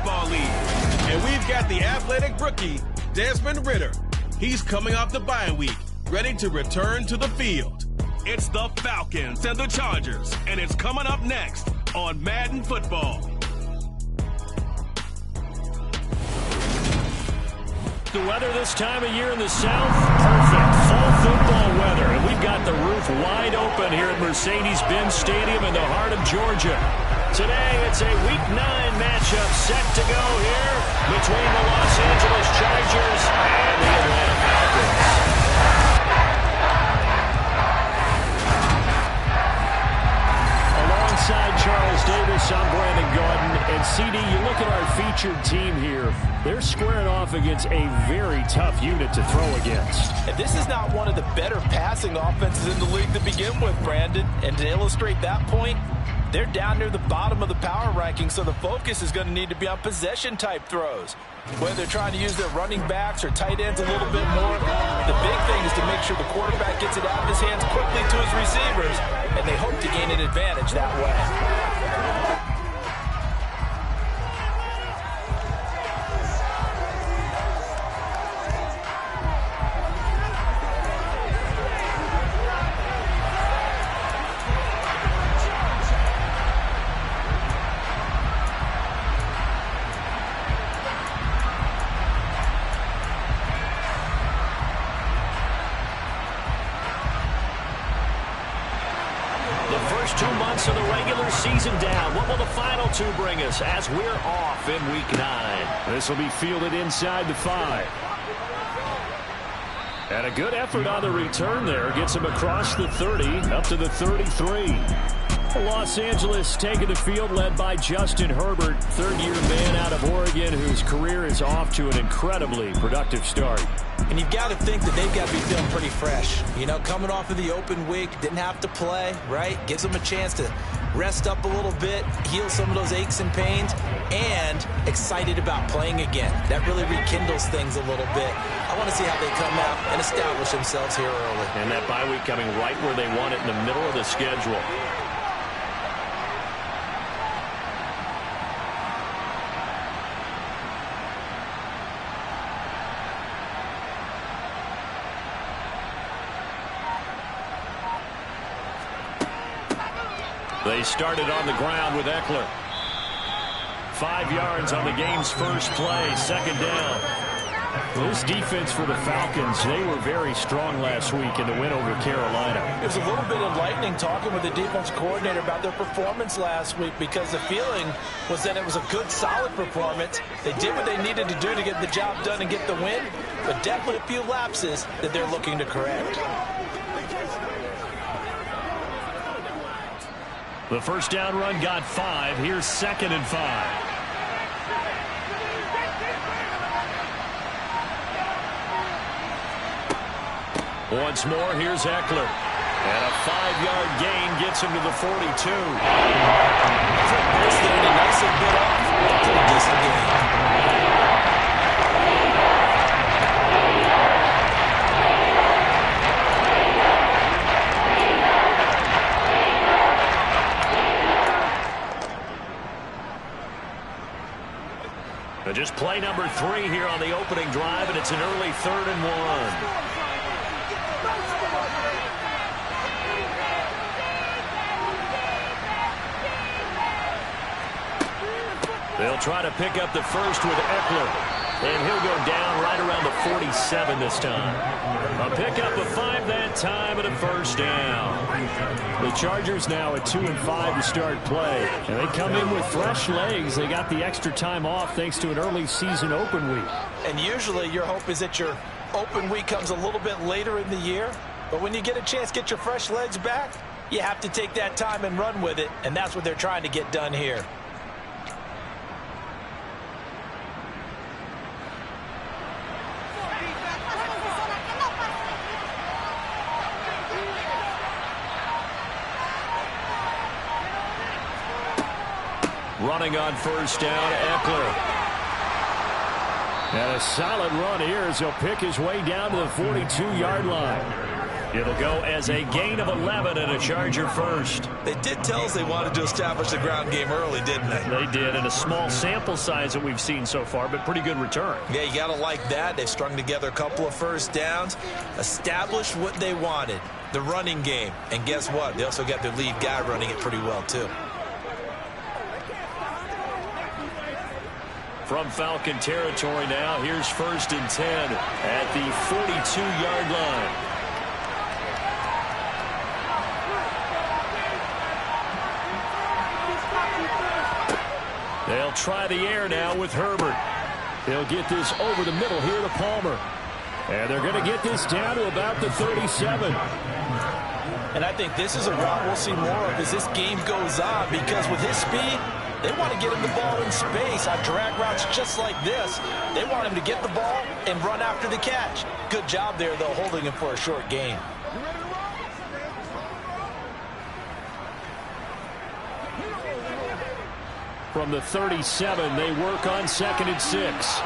Football League. And we've got the athletic rookie, Desmond Ridder. He's coming off the bye week, ready to return to the field. It's the Falcons and the Chargers, and it's coming up next on Madden Football. The weather this time of year in the South, perfect. Fall football weather. And we've got the roof wide open here at Mercedes-Benz Stadium in the heart of Georgia. Today, it's a Week 9 matchup set to go here between the Los Angeles Chargers and the Atlanta Falcons. Alongside Charles Davis, I'm Brandon Gordon. And CD, you look at our featured team here. They're squaring off against a very tough unit to throw against. And this is not one of the better passing offenses in the league to begin with, Brandon. And to illustrate that point, they're down near the bottom of the power ranking, so the focus is going to need to be on possession-type throws. Whether they're trying to use their running backs or tight ends a little bit more, the big thing is to make sure the quarterback gets it out of his hands quickly to his receivers, and they hope to gain an advantage that way. Of the regular season down. What will the final two bring us as we're off in Week 9? This will be fielded inside the 5. And a good effort on the return there. Gets him across the 30, up to the 33. Los Angeles taking the field, led by Justin Herbert, third-year man out of Oregon, whose career is off to an incredibly productive start. And you've got to think that they've got to be feeling pretty fresh. You know, coming off of the open week, didn't have to play, right? Gives them a chance to rest up a little bit, heal some of those aches and pains, and excited about playing again. That really rekindles things a little bit. I want to see how they come out and establish themselves here early. And that bye week coming right where they want it, in the middle of the schedule. They started on the ground with Eckler. 5 yards on the game's first play, second down. This defense for the Falcons, they were very strong last week in the win over Carolina. It was a little bit enlightening talking with the defense coordinator about their performance last week, because the feeling was that it was a good, solid performance. They did what they needed to do to get the job done and get the win, but definitely a few lapses that they're looking to correct. The first down run got 5. Here's 2nd and 5. Once more, here's Eckler. And a 5-yard gain gets him to the 42. This thing a nice bit off. Pretty decent game. Just play number 3 here on the opening drive, and it's an early 3rd and 1. They'll try to pick up the first with Eckler. And he'll go down right around the 47 this time. A pickup of 5 that time and a first down. The Chargers now at 2-5 to start play. And they come in with fresh legs. They got the extra time off thanks to an early season open week. And usually your hope is that your open week comes a little bit later in the year. But when you get a chance to get your fresh legs back, you have to take that time and run with it. And that's what they're trying to get done here. Running on first down, Eckler. And a solid run here as he'll pick his way down to the 42-yard line. It'll go as a gain of 11 and a Charger first. They did tell us they wanted to establish the ground game early, didn't they? They did, in a small sample size that we've seen so far, but pretty good return. Yeah, you got to like that. They've strung together a couple of first downs, established what they wanted, the running game. And guess what? They also got their lead guy running it pretty well, too. From Falcon territory now, here's 1st and 10 at the 42-yard line. They'll try the air now with Herbert. They'll get this over the middle here to Palmer. And they're going to get this down to about the 37. And I think this is a route we'll see more of as this game goes on, because with his speed, they want to get him the ball in space on drag routes just like this. They want him to get the ball and run after the catch. Good job there, though, holding him for a short gain. From the 37, they work on 2nd and 6.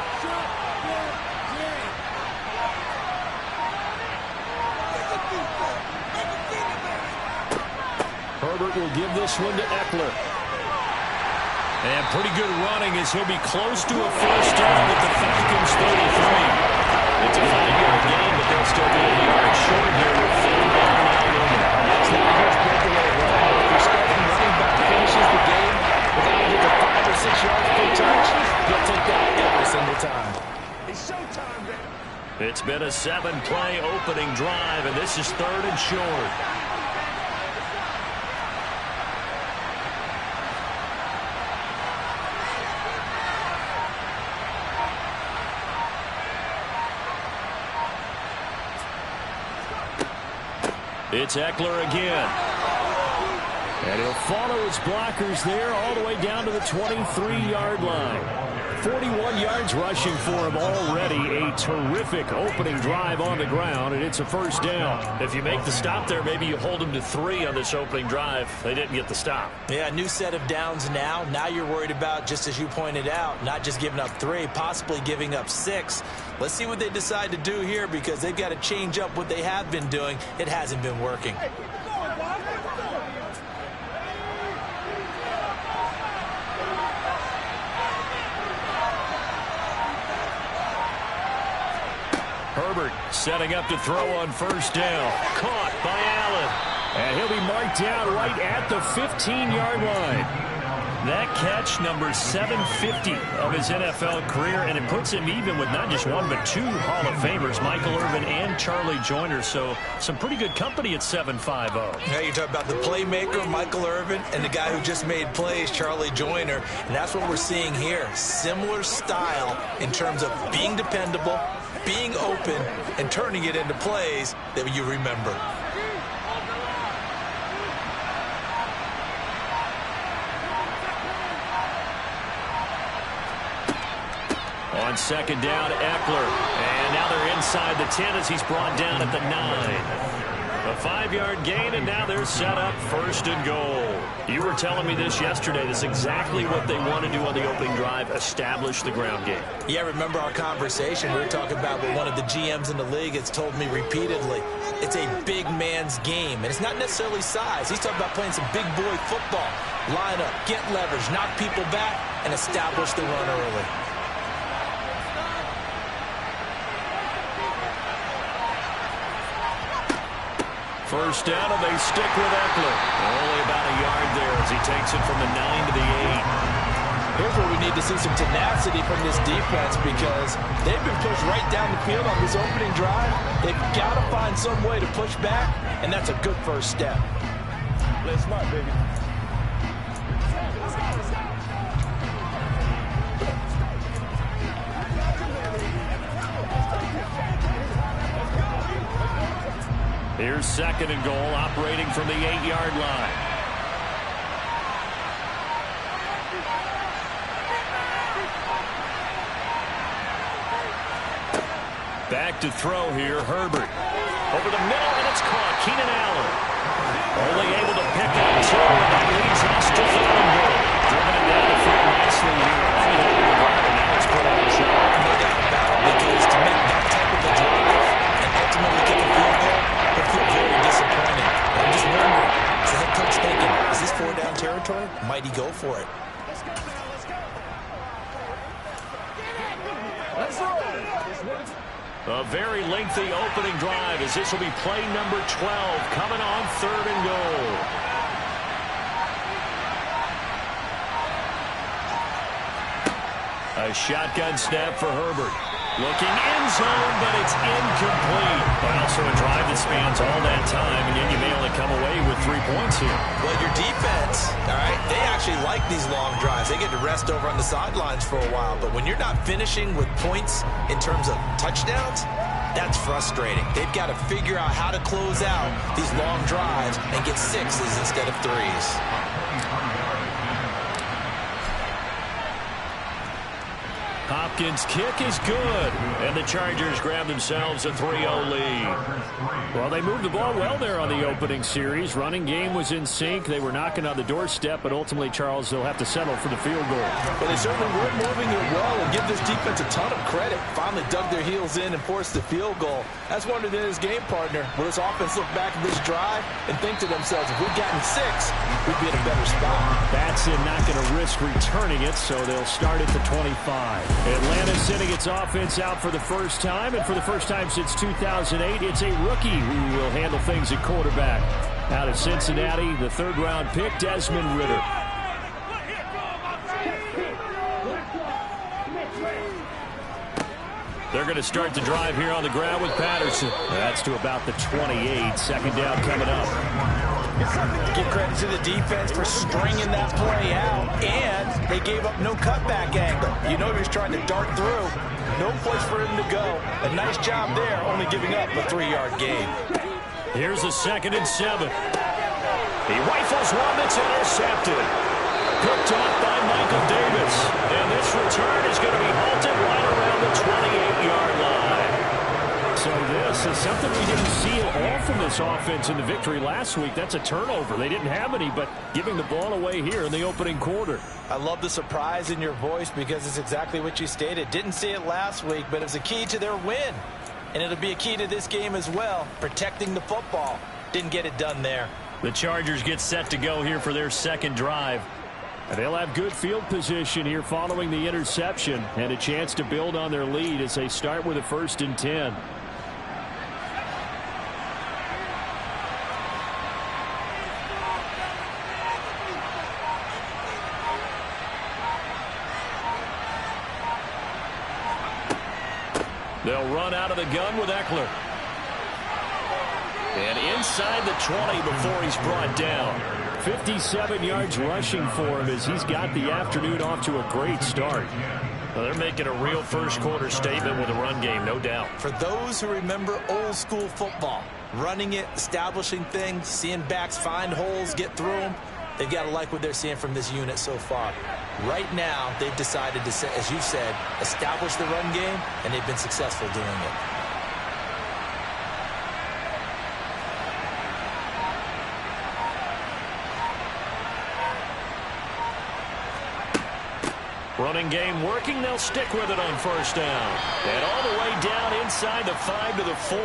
Herbert will give this one to Eckler. And pretty good running as he'll be close to a first down at the Falcons 33. It's a 5-yard gain, but they'll still be a yard short here with 3 down now looming. It's not a huge breakaway run. If your starting running back finishes the game without even 5 or 6 yards per touch, you'll take that every single time. It's showtime, baby. It's been a 7-play opening drive, and this is 3rd and short. It's Eckler again. And he'll follow his blockers there all the way down to the 23-yard line. 41 yards rushing for him already. A terrific opening drive on the ground, and it's a first down. If you make the stop there, maybe you hold him to 3 on this opening drive. They didn't get the stop. Yeah, new set of downs now. Now you're worried about, just as you pointed out, not just giving up 3, possibly giving up 6. Let's see what they decide to do here, because they've got to change up what they have been doing. It hasn't been working. Herbert setting up to throw on first down. Caught by Allen. And he'll be marked down right at the 15-yard line. That catch, number 750 of his NFL career, and it puts him even with not just 1 but 2 Hall of Famers, Michael Irvin and Charlie Joyner. So some pretty good company at 750. Now you talk about the playmaker, Michael Irvin, and the guy who just made plays, Charlie Joyner. And that's what we're seeing here. Similar style in terms of being dependable, being open, and turning it into plays that you remember. On second down, Eckler. And now they're inside the 10 as he's brought down at the 9. A 5-yard gain, and now they're set up 1st and goal. You were telling me this yesterday. This is exactly what they want to do on the opening drive, establish the ground game. Yeah, remember our conversation. We were talking about what one of the GMs in the league has told me repeatedly. It's a big man's game, and it's not necessarily size. He's talking about playing some big boy football. Line up, get leverage, knock people back, and establish the run early. First down, and they stick with Eckler. Only about a yard there as he takes it from the 9 to the 8. Here's where we need to see some tenacity from this defense, because they've been pushed right down the field on this opening drive. They've got to find some way to push back, and that's a good first step. Let's smart, baby. Here's 2nd and goal, operating from the 8-yard line. Back to throw here, Herbert. Over the middle, and it's caught. Keenan Allen. Only able to pick up 2, and that leads us to 3rd and goal. Driven it down the field nicely here. And now it's put on the shot. No doubt about it, because to make that type of a drive and ultimately get a field goal, it feel very A very lengthy opening drive as this will be play number 12 coming on 3rd and goal. A shotgun snap for Herbert. Looking end zone, but it's incomplete. But also a drive that spans all that time, and yet you may only come away with 3 points here. Well, your defense, all right, they actually like these long drives. They get to rest over on the sidelines for a while. But when you're not finishing with points in terms of touchdowns, that's frustrating. They've got to figure out how to close out these long drives and get 6s instead of 3s. Hopkins' kick is good, and the Chargers grab themselves a 3-0 lead. Well, they moved the ball well there on the opening series. Running game was in sync. They were knocking on the doorstep, but ultimately, Charles, they'll have to settle for the field goal. Well, they certainly were moving it well, and give this defense a ton of credit. Finally dug their heels in and forced the field goal. That's wondered in his game partner. Will this offense look back at this drive and think to themselves, if we'd gotten 6, we'd be in a better spot. Batson not going to risk returning it, so they'll start at the 25. Atlanta sending its offense out for the first time, and for the first time since 2008, it's a rookie who will handle things at quarterback. Out of Cincinnati, the 3rd-round pick, Desmond Ridder. They're going to start the drive here on the ground with Patterson. That's to about the 28. 2nd down coming up. Give credit to the defense for stringing that play out, and they gave up no cutback angle. You know he was trying to dart through. No place for him to go. A nice job there, only giving up a 3-yard gain. Here's a 2nd and 7. He rifles one that's intercepted. Picked off by Michael Davis. And this return is going to be halted right around the 28-yard line. So this is something we didn't see at all from this offense in the victory last week. That's a turnover. They didn't have any, but giving the ball away here in the opening quarter. I love the surprise in your voice because it's exactly what you stated. Didn't see it last week, but it was a key to their win. And it'll be a key to this game as well, protecting the football. Didn't get it done there. The Chargers get set to go here for their 2nd drive. And they'll have good field position here following the interception and a chance to build on their lead as they start with a 1st and 10. They'll run out of the gun with Eckler. And inside the 20 before he's brought down. 57 yards rushing for him as he's got the afternoon off to a great start. Well, they're making a real first-quarter statement with a run game, no doubt. For those who remember old-school football, running it, establishing things, seeing backs find holes, get through them, they've got to like what they're seeing from this unit so far. Right now, they've decided to, as you said, establish the run game, and they've been successful doing it. Running game working. They'll stick with it on 1st down. And all the way down inside the 5 to the 4.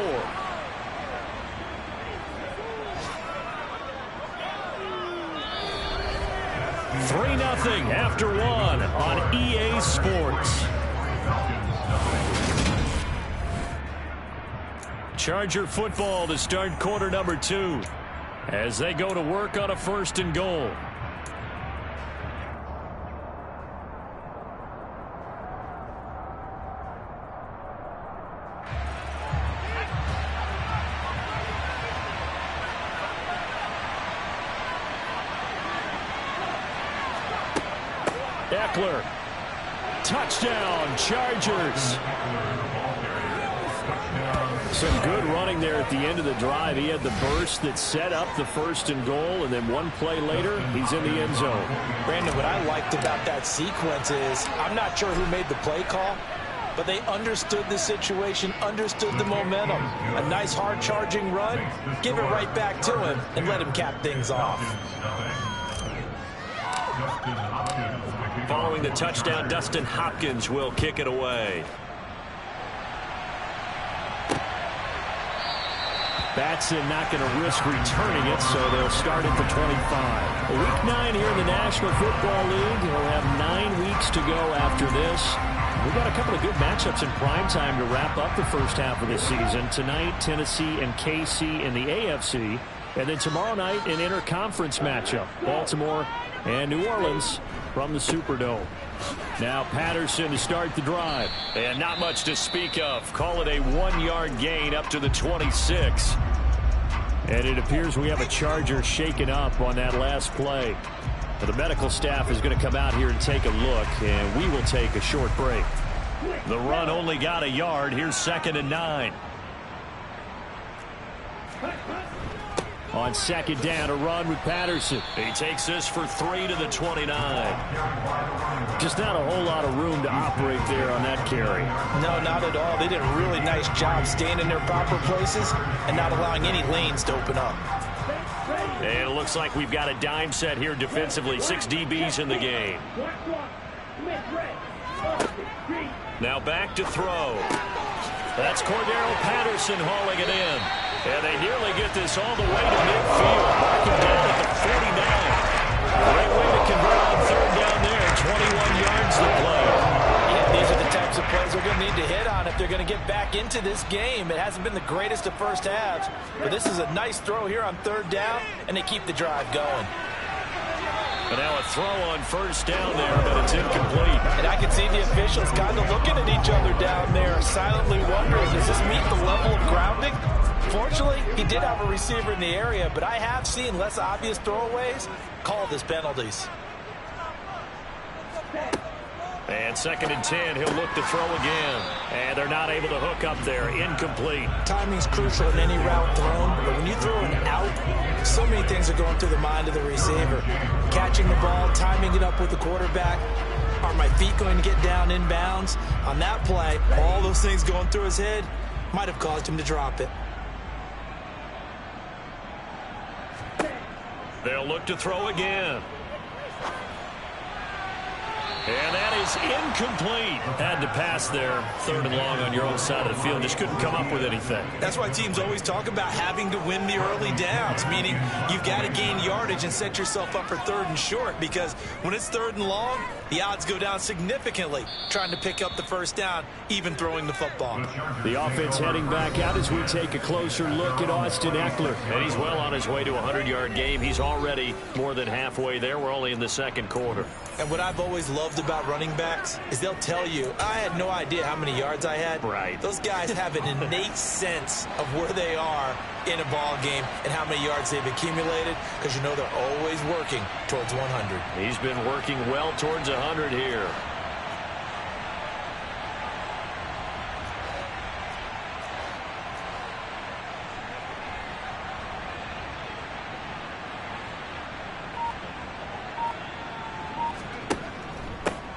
Three 0 after 1 on EA Sports. Charger football to start quarter number 2 as they go to work on a 1st and goal. Eckler. Touchdown, Chargers. Some good running there at the end of the drive. He had the burst that set up the 1st and goal, and then one play later, he's in the end zone. Brandon, what I liked about that sequence is I'm not sure who made the play call, but they understood the situation, understood the momentum. A nice hard-charging run, give it right back to him, and let him cap things off. Following the touchdown, Dustin Hopkins will kick it away. Batson not going to risk returning it, so they'll start at the 25. Week 9 here in the National Football League. They'll have 9 weeks to go after this. We've got a couple of good matchups in prime time to wrap up the first half of this season. Tonight, Tennessee and KC in the AFC. And then tomorrow night, an interconference matchup. Baltimore and New Orleans from the Superdome. Now Patterson to start the drive. And not much to speak of. Call it a 1-yard gain up to the 26. And it appears we have a Charger shaken up on that last play. The medical staff is going to come out here and take a look, and we will take a short break. The run only got a yard. Here's 2nd and 9. On 2nd down, a run with Patterson. He takes this for 3 to the 29. Just not a whole lot of room to operate there on that carry. No, not at all. They did a really nice job staying in their proper places and not allowing any lanes to open up. And it looks like we've got a dime set here defensively. 6 DBs in the game. Now back to throw. That's Cordero Patterson hauling it in. And they nearly get this all the way to midfield. Marking down at the 49. Great way to convert on 3rd down there. 21 yards to play. Yeah, these are the types of plays they're going to need to hit on if they're going to get back into this game. It hasn't been the greatest of first halves, but this is a nice throw here on 3rd down, and they keep the drive going. But now a throw on 1st down there, but it's incomplete. And I can see the officials kind of looking at each other down there, silently wondering, does this meet the level of grounding? Fortunately, he did have a receiver in the area, but I have seen less obvious throwaways called as penalties. And 2nd and 10, he'll look to throw again. And they're not able to hook up there. Incomplete. Timing's crucial in any route thrown, but when you throw an out, so many things are going through the mind of the receiver. Catching the ball, timing it up with the quarterback. Are my feet going to get down in bounds? On that play, all those things going through his head might have caused him to drop it. They'll look to throw again. And that is incomplete. Had to pass there. 3rd and long on your own side of the field. Just couldn't come up with anything. That's why teams always talk about having to win the early downs, meaning you've got to gain yardage and set yourself up for 3rd and short, because when it's 3rd and long, the odds go down significantly trying to pick up the 1st down, even throwing the football. The offense heading back out as we take a closer look at Austin Ekeler. And he's well on his way to a 100-yard game. He's already more than halfway there. We're only in the 2nd quarter. And what I've always loved about running backs is they'll tell you, I had no idea how many yards I had. Right. Those guys have an innate sense of where they are in a ball game and how many yards they've accumulated, because you know they're always working towards 100. He's been working well towards 100 here.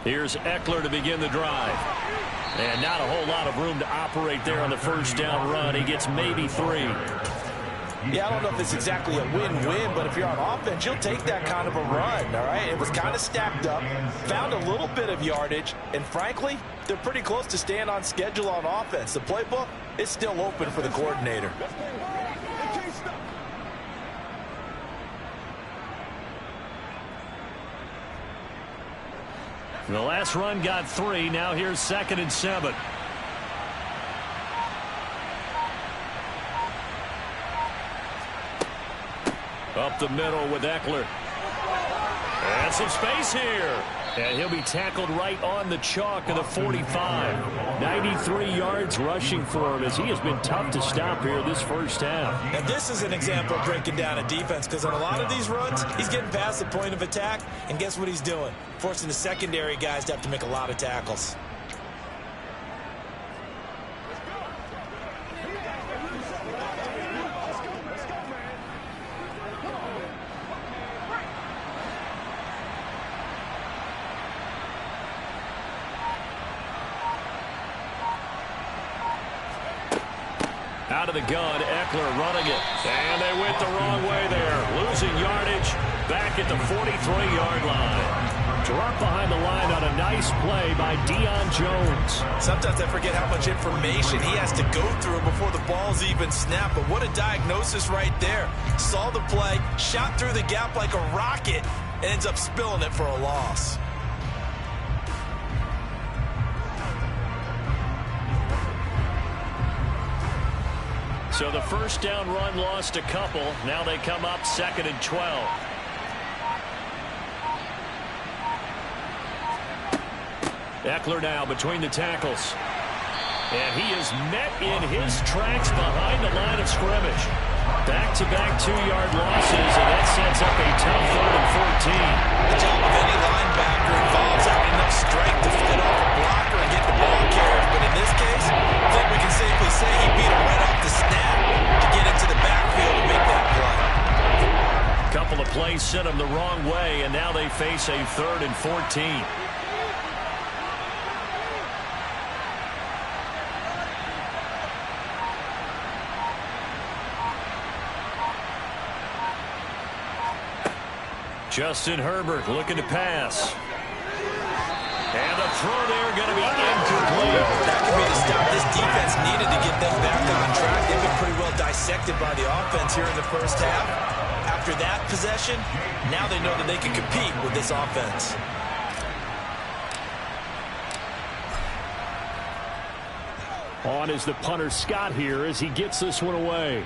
Here's Ekeler to begin the drive. And not a whole lot of room to operate there on the 1st down run. He gets maybe 3. Yeah, I don't know if it's exactly a win-win, but if you're on offense, you'll take that kind of a run, all right? It was kind of stacked up, found a little bit of yardage, and frankly, they're pretty close to staying on schedule on offense. The playbook is still open for the coordinator. The last run got 3. Now here's 2nd and 7. Up the middle with Ekeler. And some space here. And he'll be tackled right on the chalk of the 45. 93 yards rushing for him, as he has been tough to stop here this first half. Now, this is an example of breaking down a defense, because on a lot of these runs, he's getting past the point of attack, and guess what he's doing? Forcing the secondary guys to have to make a lot of tackles. Out of the gun, Ekeler running it. And they went the wrong way there. Losing yardage back at the 43-yard line. Drop behind the line on a nice play by Deion Jones. Sometimes I forget how much information he has to go through before the ball's even snapped. But what a diagnosis right there. Saw the play, shot through the gap like a rocket, and ends up spilling it for a loss. So the first down run lost a couple. Now they come up 2nd and 12. Eckler now between the tackles. And he is met in his tracks behind the line of scrimmage. Back-to-back 2-yard losses, and that sets up a tough 3rd and 14. The job of any linebacker involves having enough strength to fit off a blocker and get the ball carried. But in this case, I think we can safely say he beat him right off the snap to get into the backfield and make that play. A couple of plays sent him the wrong way, and now they face a 3rd and 14. Justin Herbert looking to pass. And the throw there going to be incomplete. That could be the stop this defense needed to get them back on track. They've been pretty well dissected by the offense here in the first half. After that possession, now they know that they can compete with this offense. On is the punter Scott here as he gets this one away.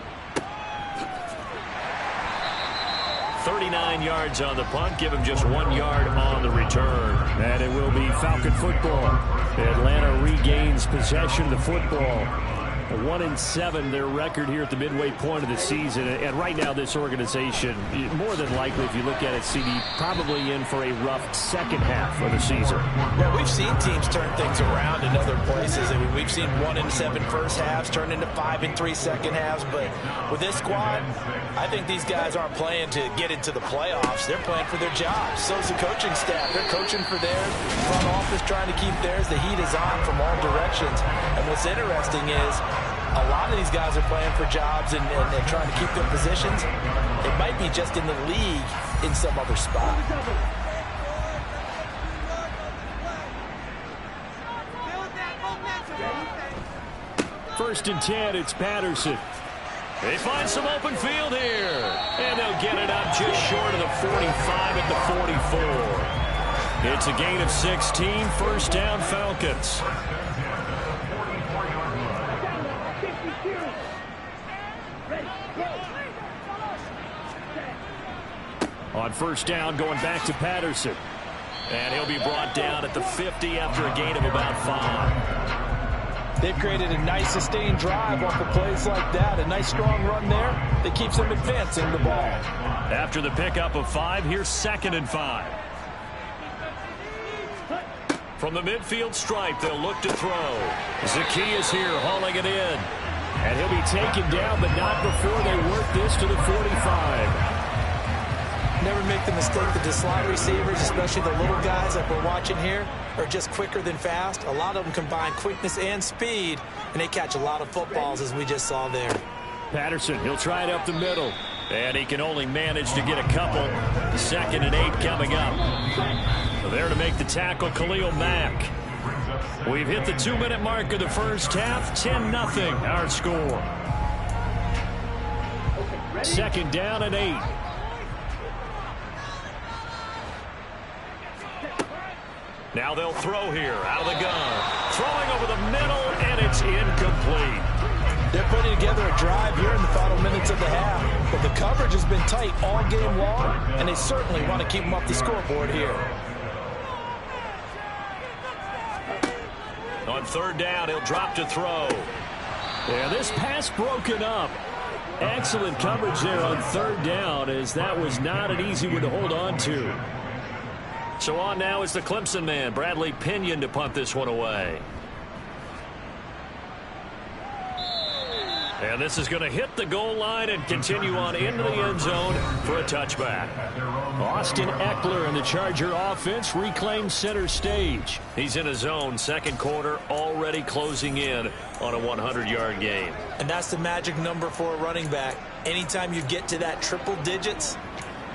39 yards on the punt. Give him just 1 yard on the return. And it will be Falcon football. Atlanta regains possession of the football. 1-7 their record here at the midway point of the season. And right now this organization, more than likely, if you look at it, CD, probably in for a rough second half of the season. Yeah, we've seen teams turn things around in other places. I mean, we've seen 1-7 first halves turn into 5-3 second halves. But with this squad, I think these guys aren't playing to get into the playoffs. They're playing for their jobs. So is the coaching staff. They're coaching for theirs. Front office trying to keep theirs. The heat is on from all directions. And what's interesting is a lot of these guys are playing for jobs and trying to keep their positions. It might be just in the league in some other spot. First and 10, it's Patterson. They find some open field here. And they'll get it up just short of the 45 at the 44. It's a gain of 16, first down Falcons. On first down, going back to Patterson. And he'll be brought down at the 50 after a gain of about 5. They've created a nice sustained drive off of plays like that. A nice strong run there that keeps them advancing the ball. After the pickup of 5, here's 2nd and 5. From the midfield stripe, they'll look to throw. Zacchaeus here hauling it in. And he'll be taken down, but not before they work this to the 45. Never make the mistake that the slot receivers, especially the little guys like we're watching here, are just quicker than fast. A lot of them combine quickness and speed, and they catch a lot of footballs, as we just saw there. Patterson, he'll try it up the middle. And he can only manage to get a couple. 2nd and 8 coming up. There to make the tackle, Khalil Mack. We've hit the 2-minute mark of the first half. 10-0 our score. 2nd down and 8. Now they'll throw here out of the gun. Throwing over the middle, and it's incomplete. They're putting together a drive here in the final minutes of the half. But the coverage has been tight all game long, and they certainly want to keep them off the scoreboard here. On 3rd down, he'll drop to throw. Yeah, this pass broken up. Excellent coverage there on 3rd down, as that was not an easy one to hold on to. So on now is the Clemson man, Bradley Pinion, to punt this one away. And this is going to hit the goal line and continue on into the end zone for a touchback. Austin Eckler and the Charger offense reclaims center stage. He's in his zone, 2nd quarter, already closing in on a 100-yard game. And that's the magic number for a running back. Anytime you get to that triple digits,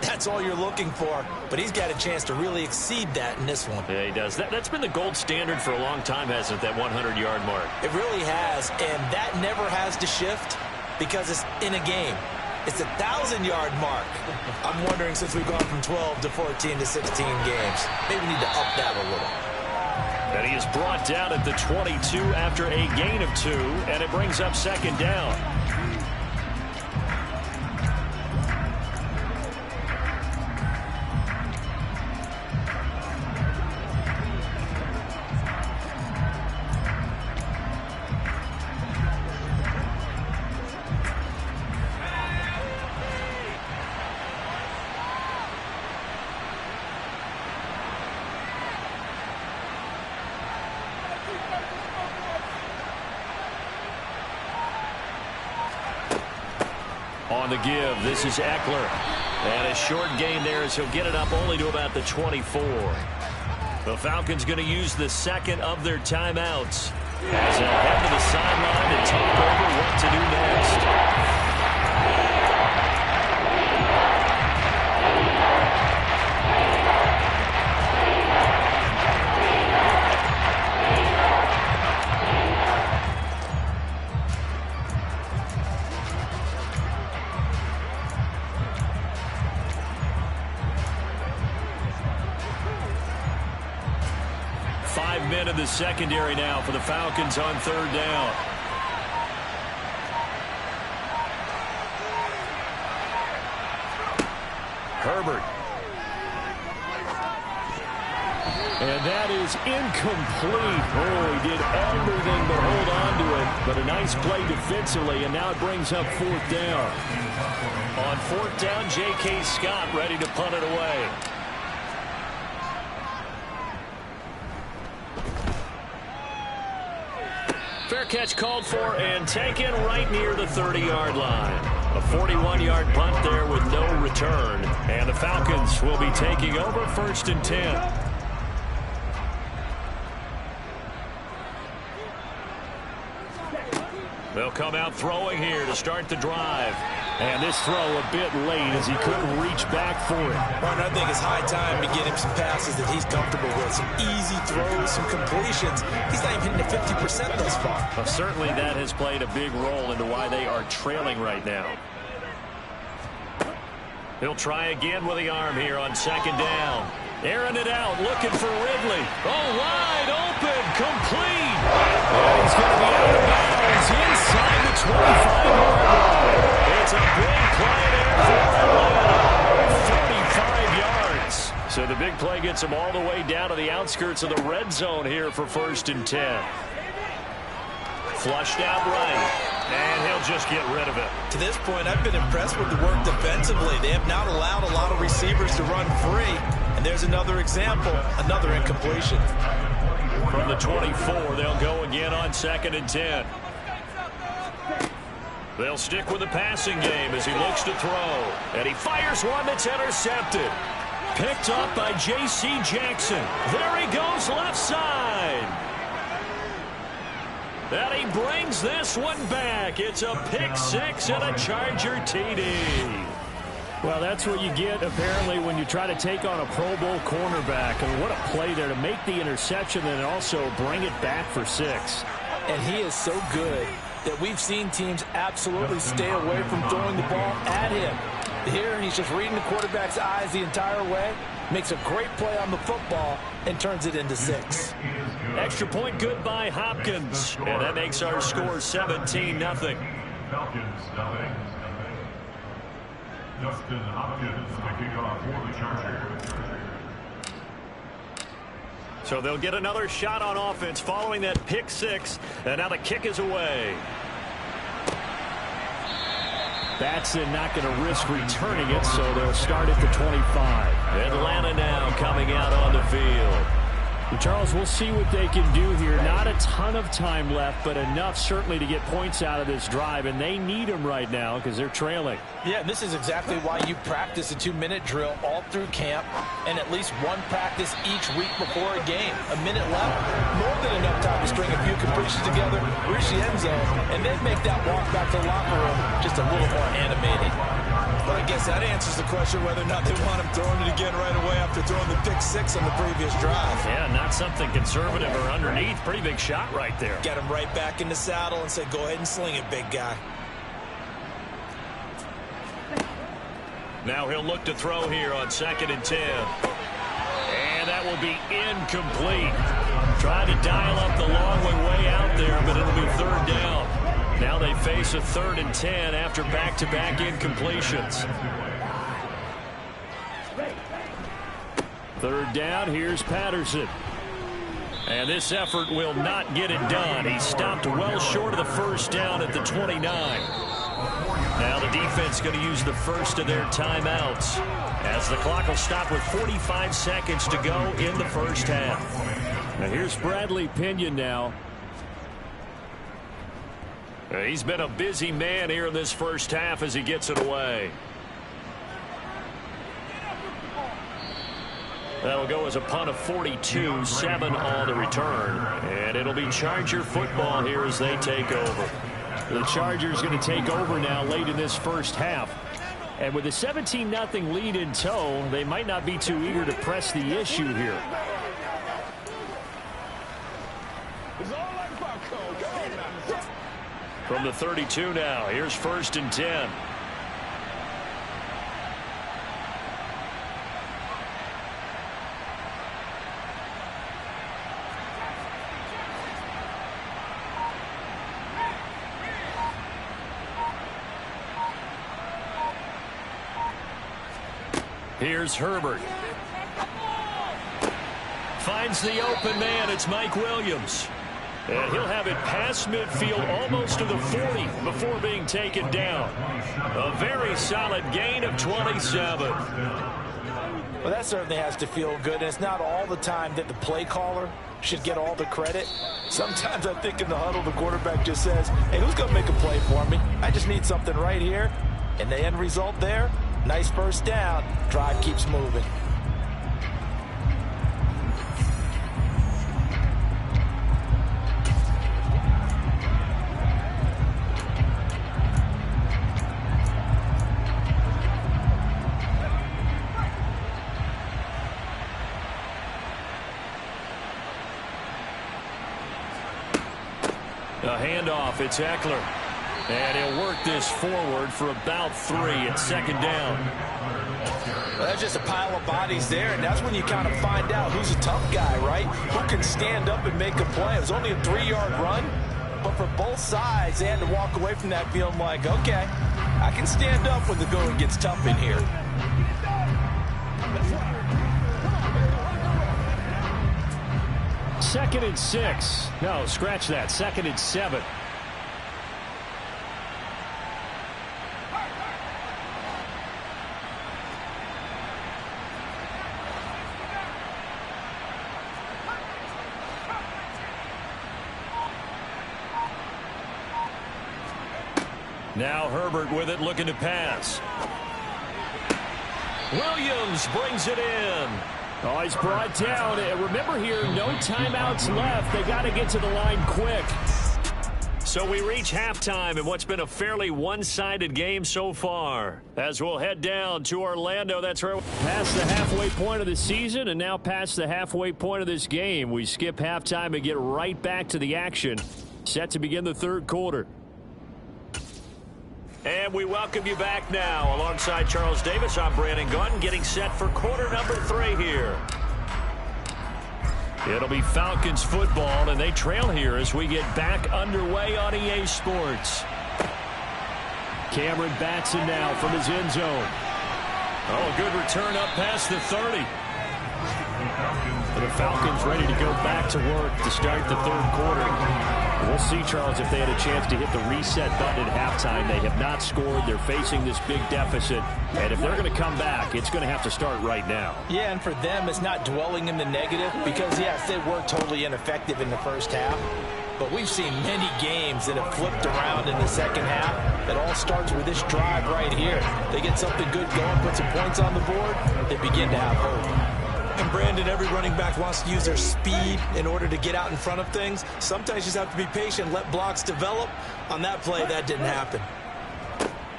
that's all you're looking for. But he's got a chance to really exceed that in this one. Yeah, he does. That's been the gold standard for a long time, hasn't it, that 100-yard mark? It really has, and that never has to shift because it's in a game. It's a 1,000-yard mark. I'm wondering, since we've gone from 12 to 14 to 16 games, maybe we need to up that a little. And he is brought down at the 22 after a gain of 2, and it brings up 2nd down. On the give, this is Eckler. And a short gain there as he'll get it up only to about the 24. The Falcons going to use the second of their timeouts as they'll head to the sideline and talk over what to do next. In the secondary now for the Falcons on third down. Herbert. And that is incomplete. Oh, he did everything but hold on to it. But a nice play defensively, and now it brings up fourth down. On fourth down, J.K. Scott ready to punt it away. Fair catch called for and taken right near the 30-yard line. A 41-yard punt there with no return. And the Falcons will be taking over first and 10. They'll come out throwing here to start the drive. And this throw a bit late as he couldn't reach back for it. Martin, I think it's high time to get him some passes that he's comfortable with. Some easy throws, some completions. He's not even hitting the 50% thus far. Well, certainly that has played a big role into why they are trailing right now. He'll try again with the arm here on second down. Airing it out, looking for Ridley. Oh, wide open, complete. And he's going to be out of bounds inside the 25-yard line. It's a big play there for Atlanta. 45 yards. So the big play gets him all the way down to the outskirts of the red zone here for first and 10. Flushed out right. And he'll just get rid of it. To this point, I've been impressed with the work defensively. They have not allowed a lot of receivers to run free. And there's another example, another incompletion. From the 24, they'll go again on second and 10. They'll stick with the passing game as he looks to throw. And he fires one that's intercepted. Picked up by J.C. Jackson. There he goes left side. And he brings this one back. It's a pick six and a Charger TD. Well, that's what you get, apparently, when you try to take on a Pro Bowl cornerback. I mean, what a play there to make the interception and also bring it back for six. And he is so good that we've seen teams absolutely stay away from throwing the ball at him. Here, he's just reading the quarterback's eyes the entire way, makes a great play on the football, and turns it into six. Extra point good by Hopkins. And that makes our score 17-0. Falcons, nothing. Justin Hopkins kicking off for the Chargers. So they'll get another shot on offense following that pick six. And now the kick is away. Batson not going to risk returning it, so they'll start at the 25. Atlanta now coming out on the field. Charles, we'll see what they can do here. Not a ton of time left, but enough certainly to get points out of this drive, and they need them right now because they're trailing. Yeah, and this is exactly why you practice a 2-minute drill all through camp and at least one practice each week before a game. A minute left, more than enough time to string a few completions together, reach the end zone, and then make that walk back to the locker room just a little more animated. But I guess that answers the question whether or not they want him throwing it again right away after throwing the pick six on the previous drive. Yeah, not something conservative or underneath. Pretty big shot right there. Get him right back in the saddle and say, go ahead and sling it, big guy. Now he'll look to throw here on second and 10. And that will be incomplete. Trying to dial up the long way out there, but it'll be third down. Now they face a 3rd and 10 after back-to-back incompletions. Third down, here's Patterson. And this effort will not get it done. He stopped well short of the first down at the 29. Now the defense going to use the first of their timeouts as the clock will stop with 45 seconds to go in the first half. Now here's Bradley Pinion now. He's been a busy man here in this first half as he gets it away. That'll go as a punt of 42, 7 on the return. And it'll be Charger football here as they take over. The Chargers going to take over now late in this first half. And with a 17-0 lead in tow, they might not be too eager to press the issue here. From the 32 now, here's 1st and 10. Here's Herbert. Finds the open man. It's Mike Williams. And he'll have it past midfield almost to the 40 before being taken down. A very solid gain of 27. Well, that certainly has to feel good. And it's not all the time that the play caller should get all the credit. Sometimes I think in the huddle, the quarterback just says, hey, who's going to make a play for me? I just need something right here. And the end result there, nice first down. Drive keeps moving. A handoff, it's Eckler. And he'll work this forward for about 3 at 2nd down. Well, that's just a pile of bodies there, and that's when you kind of find out who's a tough guy, right? Who can stand up and make a play. It was only a 3-yard run, but for both sides, they had to walk away from that feeling like, okay, I can stand up when the going gets tough in here. Second and 6. No, scratch that. 2nd and 7. Now Herbert with it, looking to pass. Williams brings it in. Oh, he's brought down. Remember here, no timeouts left. They got to get to the line quick. So we reach halftime in what's been a fairly one-sided game so far. As we'll head down to Orlando, that's where past the halfway point of the season and now past the halfway point of this game. We skip halftime and get right back to the action. Set to begin the third quarter. And we welcome you back now. Alongside Charles Davis, I'm Brandon Gunn, getting set for quarter number 3 here. It'll be Falcons football, and they trail here as we get back underway on EA Sports. Cameron Batson now from his end zone. Oh, a good return up past the 30. And the Falcons ready to go back to work to start the third quarter. We'll see, Charles, if they had a chance to hit the reset button at halftime. They have not scored. They're facing this big deficit. And if they're going to come back, it's going to have to start right now. Yeah, and for them, it's not dwelling in the negative because, yes, they were totally ineffective in the first half. But we've seen many games that have flipped around in the second half. It all starts with this drive right here. They get something good going, put some points on the board, they begin to have hope. And Brandon, every running back wants to use their speed in order to get out in front of things. Sometimes you just have to be patient, let blocks develop. On that play, that didn't happen.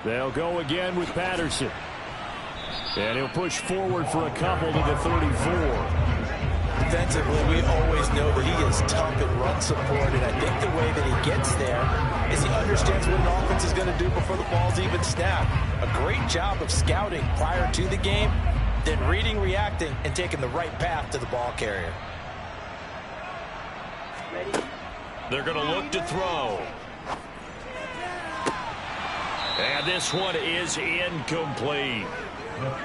They'll go again with Patterson. And he'll push forward for a couple to the 34. Defensively, we always know that he is tough in run support, and I think the way that he gets there is he understands what an offense is going to do before the ball's even snapped. A great job of scouting prior to the game, then reading, reacting, and taking the right path to the ball carrier. They're going to look to throw. And this one is incomplete.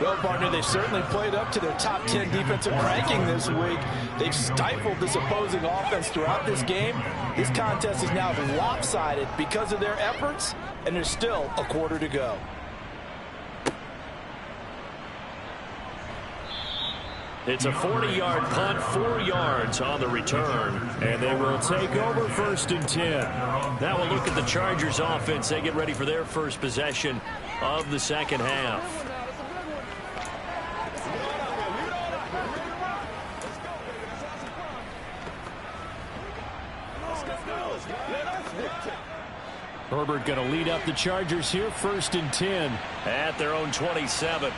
Well, partner, they've certainly played up to their top 10 defensive ranking this week. They've stifled this opposing offense throughout this game. This contest is now lopsided because of their efforts, and there's still a quarter to go. It's a 40-yard punt, 4 yards on the return, and they will take over 1st and 10. Now we'll look at the Chargers offense. They get ready for their first possession of the second half. Herbert going to lead up the Chargers here, 1st and 10 at their own 27.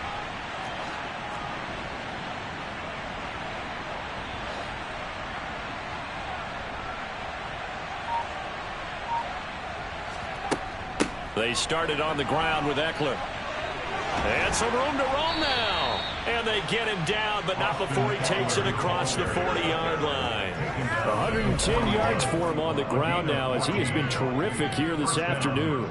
They started on the ground with Eckler. And some room to roam now. And they get him down, but not before he takes it across the 40-yard line. 110 yards for him on the ground now, as he has been terrific here this afternoon.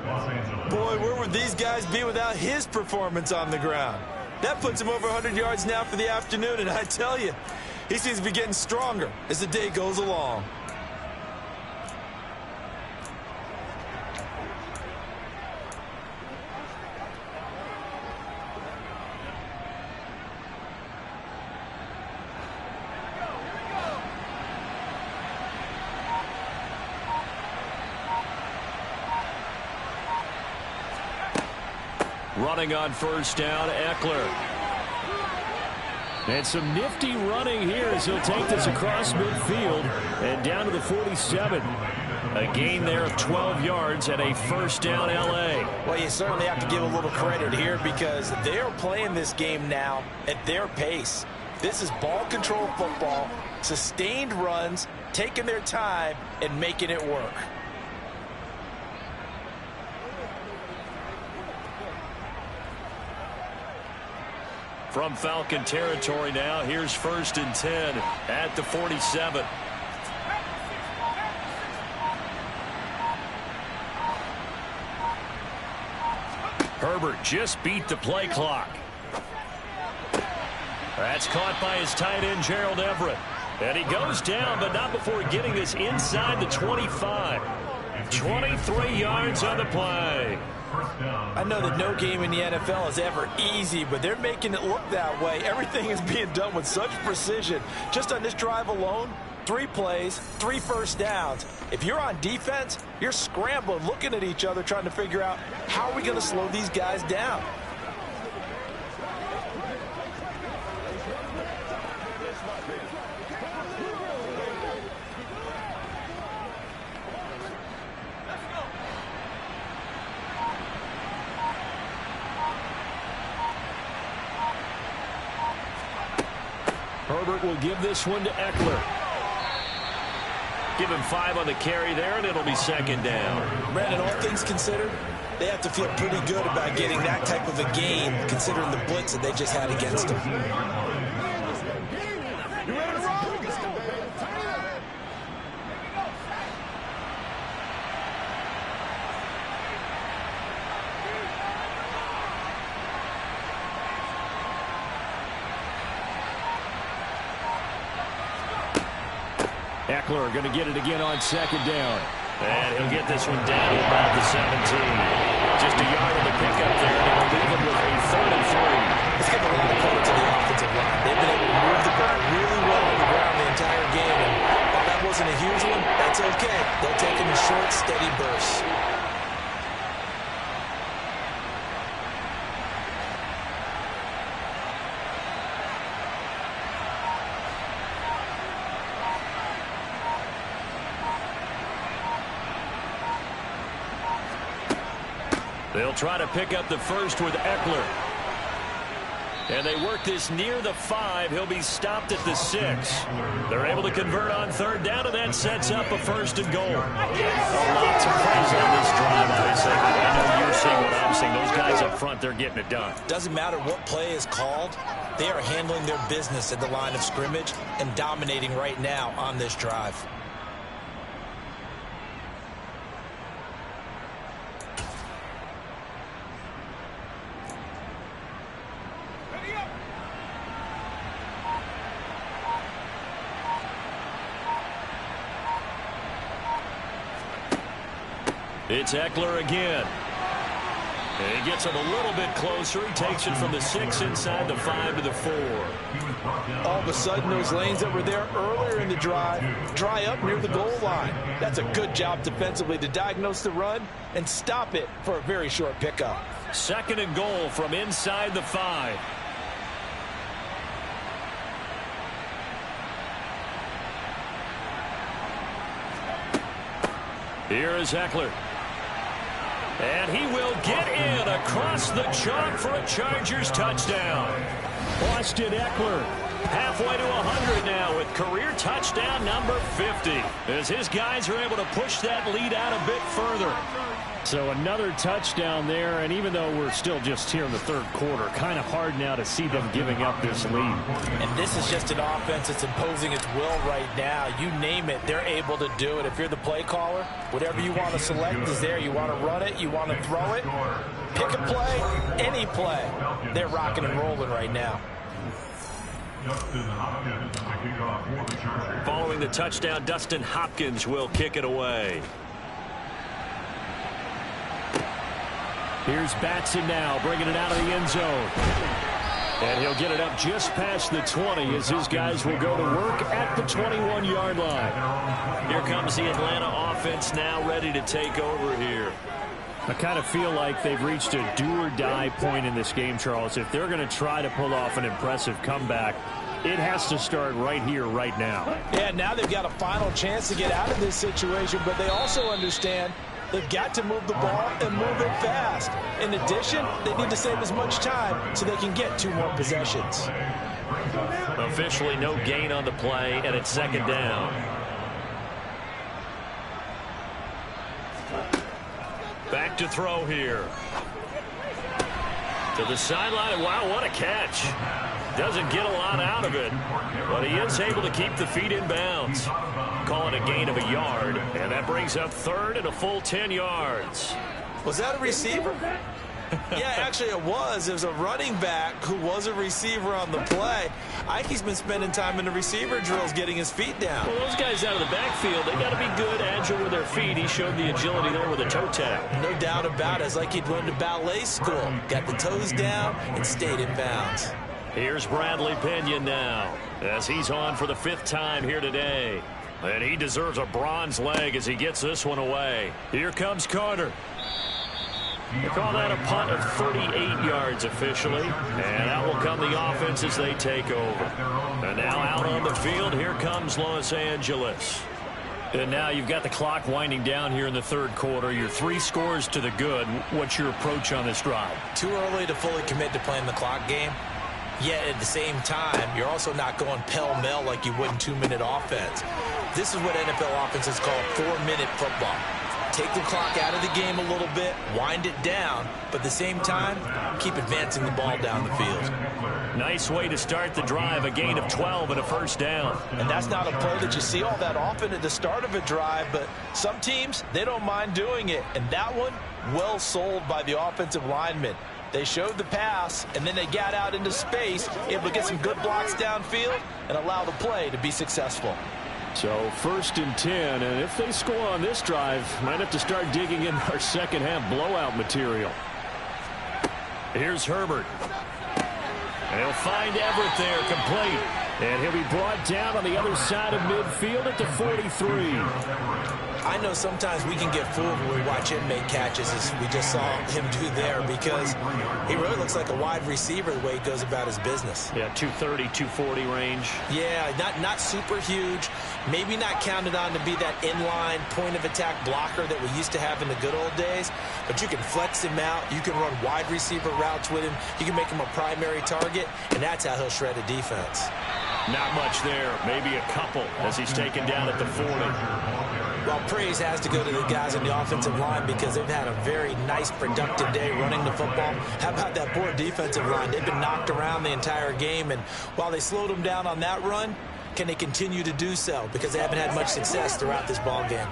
Boy, where would these guys be without his performance on the ground? That puts him over 100 yards now for the afternoon, and I tell you, he seems to be getting stronger as the day goes along. Running on 1st down, Eckler. And some nifty running here as he'll take this across midfield and down to the 47. A gain there of 12 yards and a 1st down, L.A. Well, you certainly have to give a little credit here because they're playing this game now at their pace. This is ball control football, sustained runs, taking their time and making it work. From Falcon territory now, here's 1st and 10 at the 47. Herbert just beat the play clock. That's caught by his tight end, Gerald Everett. And he goes down, but not before getting this inside the 25. 23 yards on the play. I know that no game in the NFL is ever easy, but they're making it look that way. Everything is being done with such precision. Just on this drive alone, 3 plays, 3 first downs. If you're on defense, you're scrambling, looking at each other, trying to figure out how are we going to slow these guys down. Herbert will give this one to Eckler. Give him 5 on the carry there, and it'll be 2nd down. Brandon, all things considered, they have to feel pretty good about getting that type of a gain, considering the blitz that they just had against them. Eckler going to get it again on 2nd down. And he'll get this one down to about the 17. Just a yard of the pickup there, and he'll leave him with a 3rd and 3. Let's give a lot of credit to the offensive line. They've been able to move the ball really well on the ground the entire game. And while that wasn't a huge one, that's okay. They'll take it in short, steady bursts. They'll try to pick up the first with Eckler. And they work this near the 5. He'll be stopped at the 6. They're able to convert on 3rd down, and that sets up a 1st and goal. Lots of praise on this drive, obviously. I know you're seeing what I'm seeing. Those guys up front, they're getting it done. Doesn't matter what play is called. They are handling their business at the line of scrimmage and dominating right now on this drive. It's Eckler again. And he gets him a little bit closer. He takes it from the 6 inside the 5 to the 4. All of a sudden, those lanes that were there earlier in the drive dry up near the goal line. That's a good job defensively to diagnose the run and stop it for a very short pickup. 2nd and goal from inside the 5. Here is Eckler. And he will get in across the chalk for a Chargers touchdown. Austin Eckler halfway to 100 now with career touchdown number 50. As his guys are able to push that lead out a bit further. So another touchdown there, and even though we're still just here in the 3rd quarter, kind of hard now to see them giving up this lead. And this is just an offense that's imposing its will right now. You name it, they're able to do it. If you're the play caller, whatever you want to select is there. You want to run it, you want to throw it, pick a play, any play. They're rocking and rolling right now. Following the touchdown, Dustin Hopkins will kick it away. Here's Batson now, bringing it out of the end zone. And he'll get it up just past the 20 as his guys will go to work at the 21-yard line. Here comes the Atlanta offense now ready to take over here. I kind of feel like they've reached a do-or-die point in this game, Charles. If they're going to try to pull off an impressive comeback, it has to start right here, right now. Yeah, now they've got a final chance to get out of this situation, but they also understand they've got to move the ball and move it fast. In addition, they need to save as much time so they can get 2 more possessions. Officially no gain on the play, and it's 2nd down. Back to throw here. To the sideline. Wow, what a catch. Doesn't get a lot out of it, but he is able to keep the feet in bounds. Call it a gain of a yard, and that brings up 3rd and a full 10 yards. Was that a receiver? Yeah, actually it was. It was a running back who was a receiver on the play. Ike's been spending time in the receiver drills getting his feet down. Well, those guys out of the backfield, they got to be good, agile with their feet. He showed the agility there with a toe tap. No doubt about it. It's like he'd run to ballet school. Got the toes down and stayed in bounds. Here's Bradley Pinion now as he's on for the 5th time here today. And he deserves a bronze leg as he gets this one away. Here comes Carter. They call that a punt of 38 yards officially. And out will come the offense as they take over. And now out on the field, here comes Los Angeles. And now you've got the clock winding down here in the 3rd quarter. You're 3 scores to the good. What's your approach on this drive? Too early to fully commit to playing the clock game. Yet at the same time, you're also not going pell-mell like you would in 2-minute offense. This is what NFL offenses call 4-minute football. Take the clock out of the game a little bit, wind it down, but at the same time, keep advancing the ball down the field. Nice way to start the drive, a gain of 12 and a 1st down. And that's not a play that you see all that often at the start of a drive, but some teams, they don't mind doing it. And that one, well sold by the offensive lineman. They showed the pass, and then they got out into space, able to get some good blocks downfield and allow the play to be successful. So 1st and 10, and if they score on this drive, might have to start digging in our 2nd half blowout material. Here's Herbert. And he'll find Everett there, complete. And he'll be brought down on the other side of midfield at the 43. I know sometimes we can get fooled when we watch him make catches, as we just saw him do there, because he really looks like a wide receiver the way he goes about his business. Yeah, 230, 240 range. Yeah, not super huge. Maybe not counted on to be that inline point-of-attack blocker that we used to have in the good old days, but you can flex him out. You can run wide receiver routes with him. You can make him a primary target, and that's how he'll shred a defense. Not much there. Maybe a couple as he's taken down at the 40. Well, praise has to go to the guys on the offensive line because they've had a very nice, productive day running the football. How about that poor defensive line? They've been knocked around the entire game, and while they slowed them down on that run, can they continue to do so? Because they haven't had much success throughout this ball game.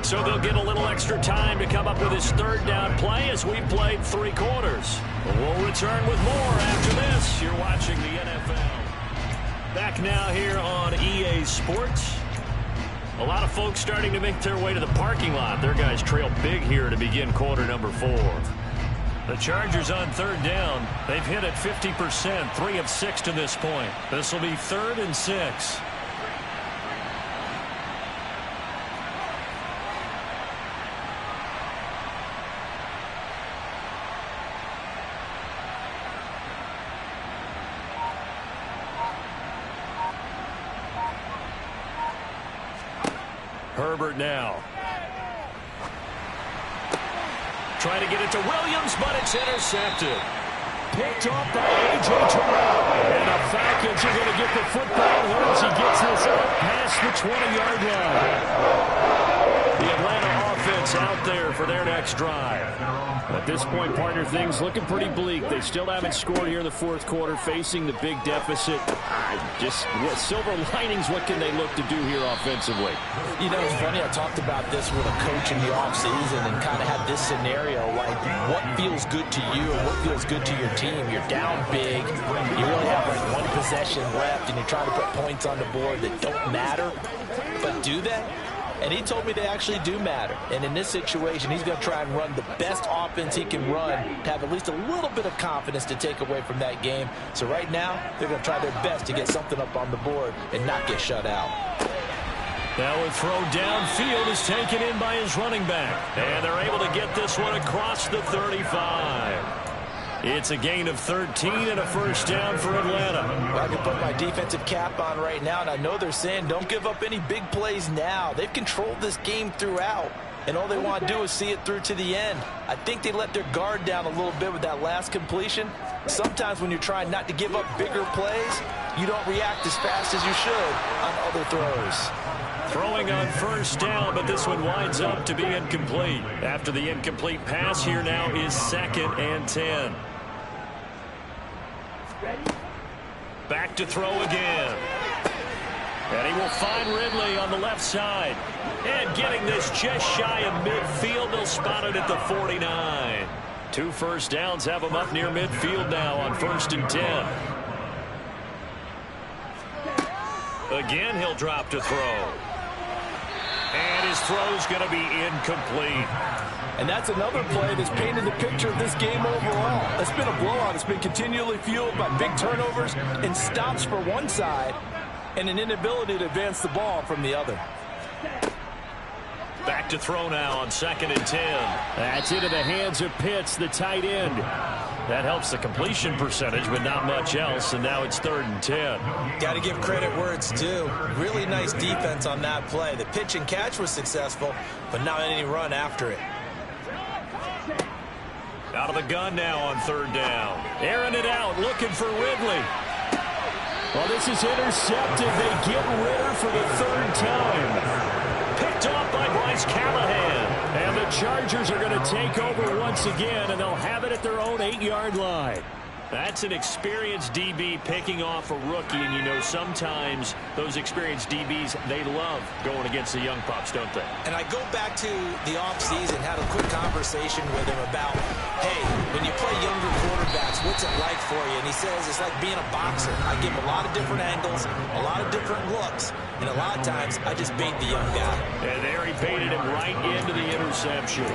So they'll get a little extra time to come up with his 3rd down play as we've played 3 quarters. We'll return with more after this. You're watching the NFL. Back now here on EA Sports. A lot of folks starting to make their way to the parking lot. Their guys trail big here to begin quarter number 4. The Chargers on third down. They've hit it 50%, 3 of 6 to this point. This will be 3rd and 6. Herbert now. Trying to get it to Williams, but it's intercepted. Picked off by A.J. Terrell. And the Falcons are going to get the football here as he gets this past the 20-yard line. The Atlanta offense out there for their next drive. At this point, partner, things looking pretty bleak. They still haven't scored here in the 4th quarter, facing the big deficit. Just silver linings, what can they look to do here offensively? You know, it's funny, I talked about this with a coach in the offseason and kind of had this scenario, like what feels good to you and what feels good to your team. You're down big, you really have like 1 possession left, and you're trying to put points on the board that don't matter, but do that? And he told me they actually do matter. And in this situation, he's going to try and run the best offense he can run to have at least a little bit of confidence to take away from that game. So right now, they're going to try their best to get something up on the board and not get shut out. Now a throw downfield is taken in by his running back. And they're able to get this one across the 35. It's a gain of 13 and a first down for Atlanta. I can put my defensive cap on right now, and I know they're saying don't give up any big plays now. They've controlled this game throughout, and all they want to do is see it through to the end. I think they let their guard down a little bit with that last completion. Sometimes when you're trying not to give up bigger plays, you don't react as fast as you should on other throws. Throwing on first down, but this one winds up to be incomplete. After the incomplete pass, here now is 2nd and 10. Back to throw again. And he will find Ridley on the left side. And getting this just shy of midfield, they'll spot it at the 49. 2 first downs have him up near midfield now on 1st and 10. Again, he'll drop to throw. And his throw's going to be incomplete. And that's another play that's painted the picture of this game overall. It's been a blowout. It's been continually fueled by big turnovers and stops for one side and an inability to advance the ball from the other. Back to throw now on 2nd and 10. That's into the hands of Pitts, the tight end. That helps the completion percentage, but not much else, and now it's 3rd and 10. Got to give credit where it's due. Really nice defense on that play. The pitch and catch was successful, but not any run after it. Out of the gun now on 3rd down. Airing it out, looking for Ridley. Well, this is intercepted. They get Ritter for the 3rd time. Picked off by Bryce Callahan. And the Chargers are going to take over once again, and they'll have it at their own 8-yard line. That's an experienced DB picking off a rookie, and you know sometimes those experienced DBs, they love going against the young pups, don't they? And I go back to the offseason, had a quick conversation with him about, hey, when you play younger quarterbacks, what's it like for you? And he says it's like being a boxer. I give him a lot of different angles, a lot of different looks, and a lot of times I just bait the young guy. And there he baited him right into the interception.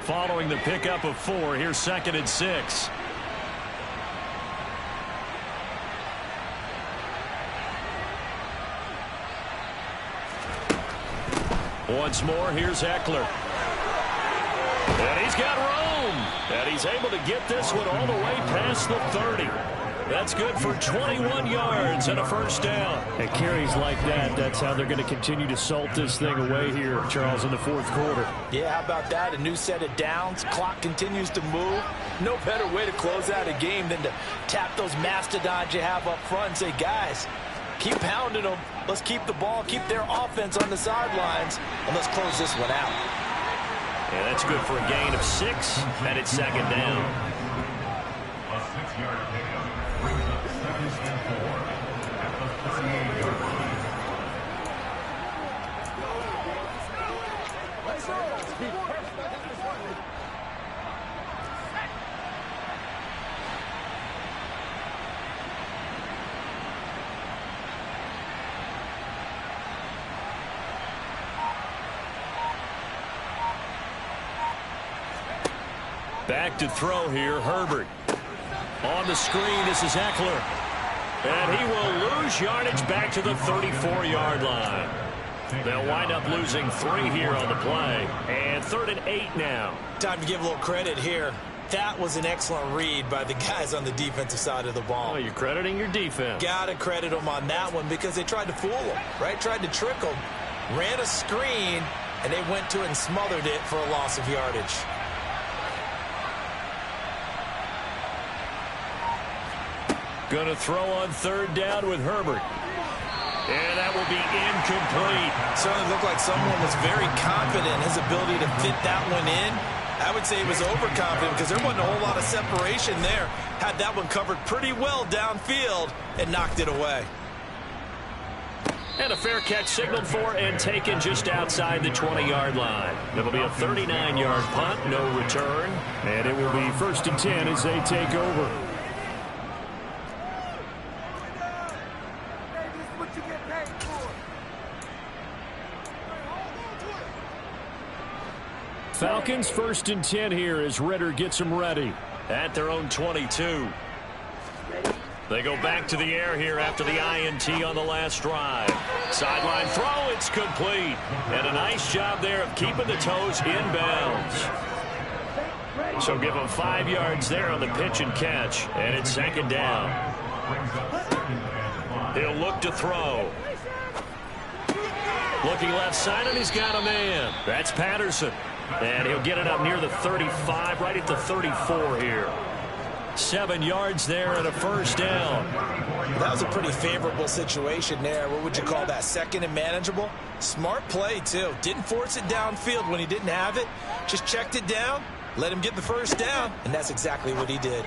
Following the pickup of 4, here's 2nd and 6. Once more, here's Eckler. And he's got room. And he's able to get this one all the way past the 30. That's good for 21 yards and a first down. And carries like that, that's how they're going to continue to salt this thing away here, Charles, in the 4th quarter. Yeah, how about that? A new set of downs. Clock continues to move. No better way to close out a game than to tap those mastodons you have up front and say, guys, keep pounding them. Let's keep the ball, keep their offense on the sidelines, and let's close this one out. Yeah, that's good for a gain of 6, and it's 2nd down. A 6-yard pickup. 2nd and 4 at the 38-yard line. Back to throw here, Herbert. On the screen, this is Eckler. And he will lose yardage back to the 34-yard line. They'll wind up losing 3 here on the play. And 3rd and 8 now. Time to give a little credit here. That was an excellent read by the guys on the defensive side of the ball. Oh, you're crediting your defense. Got to credit them on that one because they tried to fool them, right? Tried to trick them. Ran a screen, and they went to it and smothered it for a loss of yardage. Going to throw on 3rd down with Herbert. And that will be incomplete. Certainly looked like someone was very confident in his ability to fit that one in. I would say he was overconfident because there wasn't a whole lot of separation there. Had that one covered pretty well downfield and knocked it away. And a fair catch signaled for and taken just outside the 20-yard line. It'll be a 39-yard punt, no return. And it will be 1st and 10 as they take over. Falcons 1st and 10 here as Ritter gets them ready at their own 22. They go back to the air here after the INT on the last drive. Sideline throw, it's complete. And a nice job there of keeping the toes inbounds. So give them 5 yards there on the pitch and catch. And it's 2nd down. He'll look to throw. Looking left side, and he's got a man. That's Patterson. And he'll get it up near the 35, right at the 34 here. 7 yards there and a 1st down. That was a pretty favorable situation there. What would you call that? 2nd and manageable? Smart play, too. Didn't force it downfield when he didn't have it. Just checked it down, let him get the 1st down, and that's exactly what he did.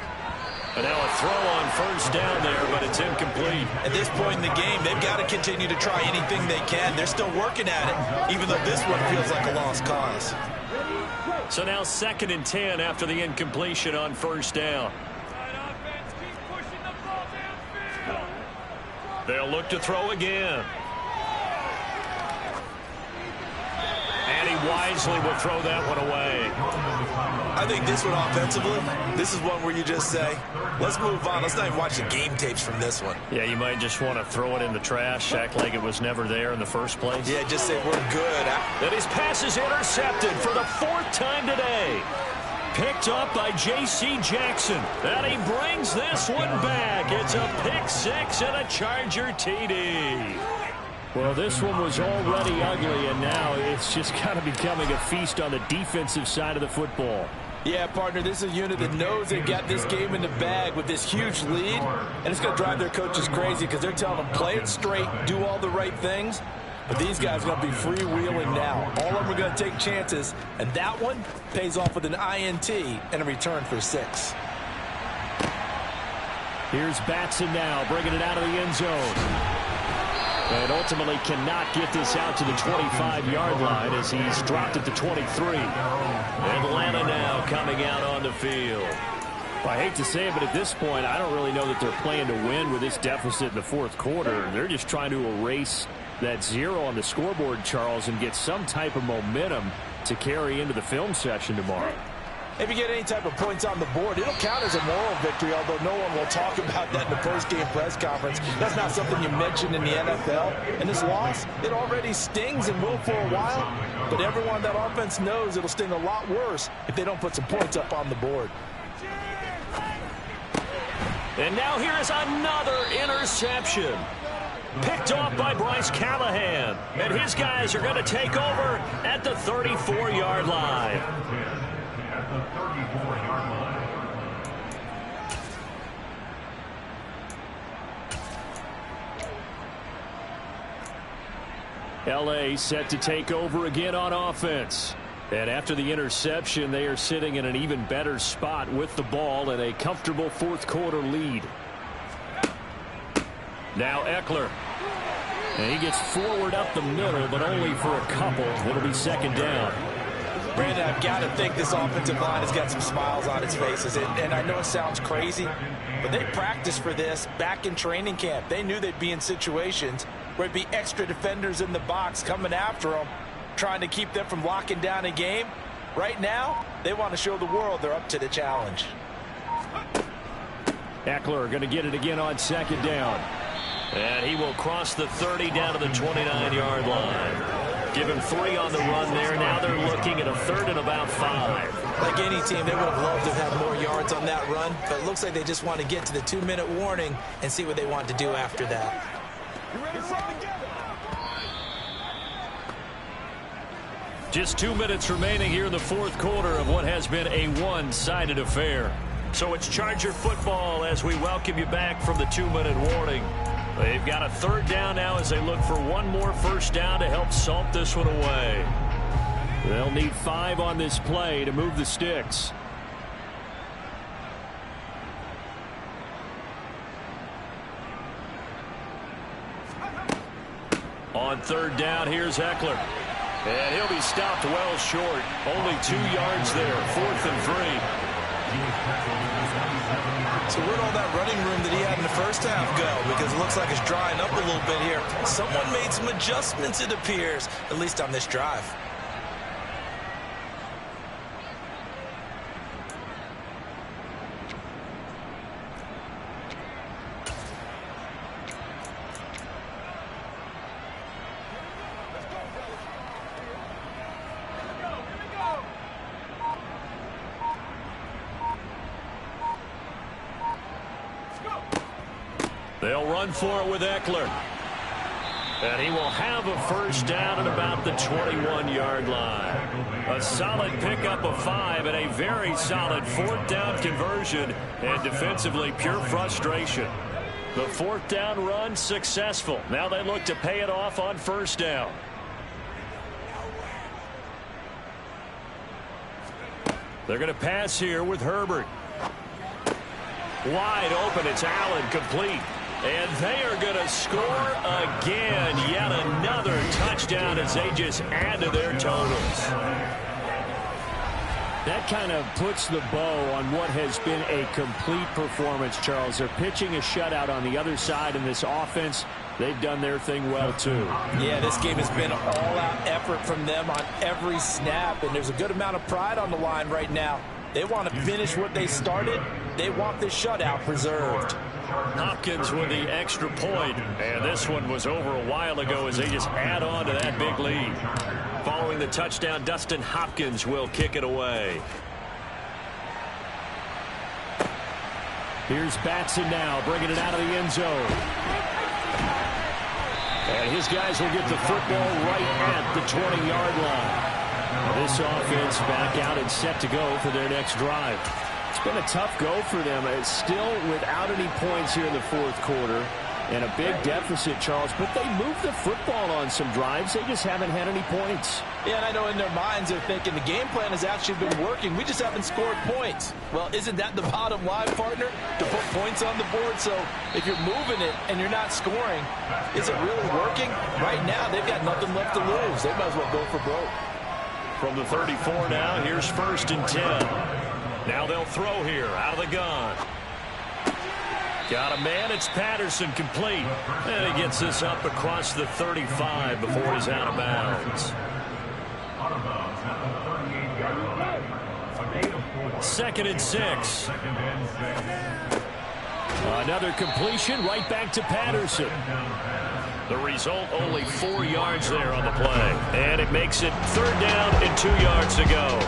And now a throw on 1st down there, but it's incomplete. At this point in the game, they've got to continue to try anything they can. They're still working at it, even though this one feels like a lost cause. So now 2nd and 10 after the incompletion on 1st down. They'll look to throw again. And he wisely will throw that one away. I think this one offensively, this is one where you just say, let's move on. Let's not even watch the game tapes from this one. Yeah, you might just want to throw it in the trash, act like it was never there in the first place. Yeah, just say we're good. And his pass is intercepted for the 4th time today. Picked up by J.C. Jackson. And he brings this one back. It's a pick 6 and a Charger TD. Well, this one was already ugly, and now it's just kind of becoming a feast on the defensive side of the football. Yeah, partner, this is a unit that knows they got this game in the bag with this huge lead, and it's going to drive their coaches crazy because they're telling them play it straight, do all the right things. But these guys are going to be freewheeling now. All of them are going to take chances, and that one pays off with an INT and a return for 6. Here's Batson now, bringing it out of the end zone. And ultimately cannot get this out to the 25-yard line as he's dropped at the 23. Atlanta now coming out on the field. Well, I hate to say it, but at this point, I don't really know that they're playing to win with this deficit in the 4th quarter. They're just trying to erase that 0 on the scoreboard, Charles, and get some type of momentum to carry into the film session tomorrow. If you get any type of points on the board, it'll count as a moral victory, although no one will talk about that in the post-game press conference. That's not something you mentioned in the NFL. And this loss, it already stings and will for a while, but everyone on that offense knows it'll sting a lot worse if they don't put some points up on the board. And now here is another interception. Picked off by Bryce Callahan. And his guys are going to take over at the 34-yard line. At the 34-yard line. L.A. set to take over again on offense. And after the interception, they are sitting in an even better spot with the ball and a comfortable 4th quarter lead. Now Eckler. And he gets forward up the middle, but only for a couple. It'll be 2nd down. Brandon, I've got to think this offensive line has got some smiles on its faces. And I know it sounds crazy, but they practiced for this back in training camp. They knew they'd be in situations where it'd be extra defenders in the box coming after them, trying to keep them from locking down a game. Right now, they want to show the world they're up to the challenge. Eckler going to get it again on second down. And he will cross the 30 down to the 29-yard line. Give him 3 on the run there. Now they're looking at a 3rd and about 5. Like any team, they would have loved to have had more yards on that run, but it looks like they just want to get to the 2-minute warning and see what they want to do after that. Just 2 minutes remaining here in the 4th quarter of what has been a one-sided affair. So it's Charger football as we welcome you back from the 2-minute warning. They've got a 3rd down now as they look for one more first down to help salt this one away. They'll need 5 on this play to move the sticks. On 3rd down, here's Eckler. And he'll be stopped well short. Only 2 yards there. 4th and 3. So where'd all that running room that he had in the first half go? Because it looks like it's drying up a little bit here. Someone made some adjustments, it appears, at least on this drive. They'll run for it with Eckler. And he will have a first down at about the 21-yard line. A solid pickup of 5 and a very solid 4th down conversion. And defensively, pure frustration. The 4th down run successful. Now they look to pay it off on first down. They're going to pass here with Herbert. Wide open. It's Allen, complete. And they are going to score again. Yet another touchdown as they just add to their totals. That kind of puts the bow on what has been a complete performance, Charles. They're pitching a shutout on the other side in this offense. They've done their thing well, too. Yeah, this game has been all-out effort from them on every snap, and there's a good amount of pride on the line right now. They want to finish what they started. They want this shutout preserved. Hopkins with the extra point, and this one was over a while ago as they just add on to that big lead. Following the touchdown, Dustin Hopkins will kick it away. Here's Batson now, bringing it out of the end zone. And his guys will get the football right at the 20-yard line. This offense back out and set to go for their next drive. It's been a tough go for them. It's still without any points here in the 4th quarter. And a big deficit, Charles. But they moved the football on some drives. They just haven't had any points. Yeah, and I know in their minds they're thinking the game plan has actually been working. We just haven't scored points. Well, isn't that the bottom line, partner? To put points on the board. So if you're moving it and you're not scoring, is it really working? Right now, they've got nothing left to lose. They might as well go for broke. From the 34 now, here's 1st and 10. Now they'll throw here out of the gun. Got a man. It's Patterson, complete. And he gets this up across the 35 before he's out of bounds. 2nd and 6. Another completion right back to Patterson. The result, only 4 yards there on the play. And it makes it 3rd down and 2 yards to go.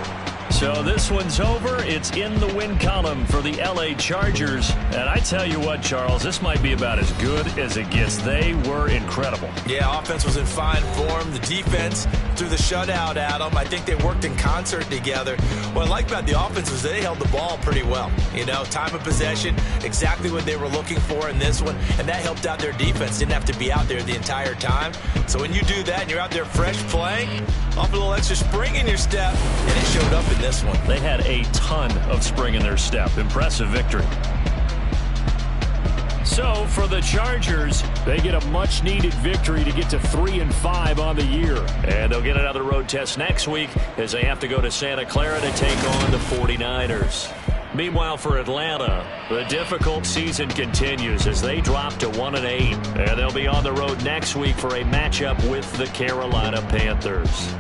So this one's over. It's in the win column for the L.A. Chargers. And I tell you what, Charles, this might be about as good as it gets. They were incredible. Yeah, offense was in fine form. The defense threw the shutout at them. I think they worked in concert together. What I like about the offense was they held the ball pretty well. You know, time of possession, exactly what they were looking for in this one. And that helped out their defense. Didn't have to be out there the entire time. So when you do that and you're out there fresh playing, off a little extra spring in your step, and it showed up in this one. They had a ton of spring in their step. Impressive victory. So for the Chargers, they get a much-needed victory to get to 3-5 on the year. And they'll get another road test next week as they have to go to Santa Clara to take on the 49ers. Meanwhile, for Atlanta, the difficult season continues as they drop to 1-8. And they'll be on the road next week for a matchup with the Carolina Panthers.